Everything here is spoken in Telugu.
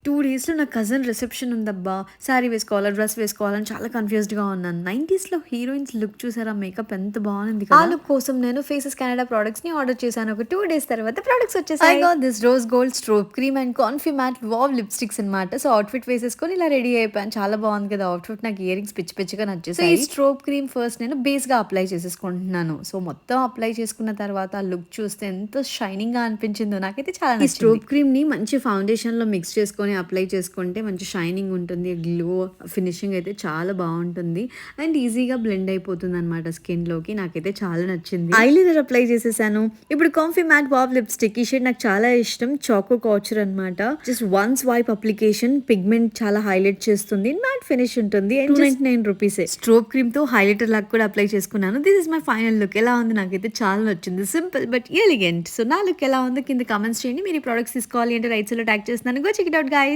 2 డేస్‌లో నా కజిన్ రిసెప్షన్ ఉందబ్బా! శారీ వేసుకోవాలా? డ్రెస్ వేసుకోవాలా? అని చాలా కన్‌ఫ్యూజ్డ్‌గా ఉన్నాను. 90స్‌లో హీరోయిన్స్ లుక్ చూసారా? మేకప్ ఎంత బావుంది కదా! ఆ లుక్ కోసం నేను ఫేసెస్ కెనడా ప్రొడక్ట్స్‌ని ఆర్డర్ చేశాను. ఒక 2 డేస్ తర్వాత ప్రొడక్ట్స్ వచ్చేసాయి. I got this rose gold strobe cream and comfy matte wow lipsticks అన్నమాట. సో, అవుట్‌ఫిట్ వేసేసుకొని ఇలా రెడీ అయిపోయాను. చాలా బావుంది కదా! అవుట్‌ఫిట్ నాకు ఇయరింగ్స్ పిచ్చి పిచ్చిగా నచ్చేసాయి. సో, ఈ స్ట్రోబ్ క్రీమ్ ఫస్ట్ నేను బేస్‌గా అప్లై చేసేసుకుంటున్నాను. సో, మొత్తం అప్లై చేసుకున్న తర్వాత లుక్ చూస్తే ఎంత షైనింగ్‌గా అనిపించిందో నాకైతే చాలా నచ్చింది. ఈ స్ట్రోబ్ క్రీమ్‌ని మంచి ఫౌండేషన్‌లో మిక్స్ చేసుకొని అప్లై చేసుకుంటే మంచి షైనింగ్ ఉంటుంది. గ్లో ఫినిషింగ్ అయితే చాలా బావుంటుంది. అండ్ ఈజీగా బ్లెండ్ అయిపోతుందనమాట స్కిన్‌లోకి. నాకైతే చాలా నచ్చింది. ఐలైనర్ అప్లై చేసేసాను. ఇప్పుడు కాంఫీ మ్యాట్ వావ్ లిప్‌స్టిక్ ఈ షేడ్ నాకు చాలా ఇష్టం. చాకో కౌచర్ అనమాట. Just one swipe application pigment చాలా హైలైట్ చేస్తుంది. మ్యాట్ ఫినిష్ ఉంటుంది. అండ్ 299 రూపీసే. స్ట్రోబ్ క్రీమ్‌తో హైలైటర్ లాగా కూడా అప్లై చేసుకున్నాను. This is my final look. ఎలా ఉంది? నాకైతే చాలా నచ్చింది. Simple but elegant. సో, నా లుక్ ఎలా ఉందో కింద కామెంట్స్ చేయండి. మీరు ఈ ప్రొడక్ట్స్ తీసుకోవాలి అంటే రైట్ సైడ్‌లో ట్యాగ్ చేస్తున్నాను. Go check it out guys.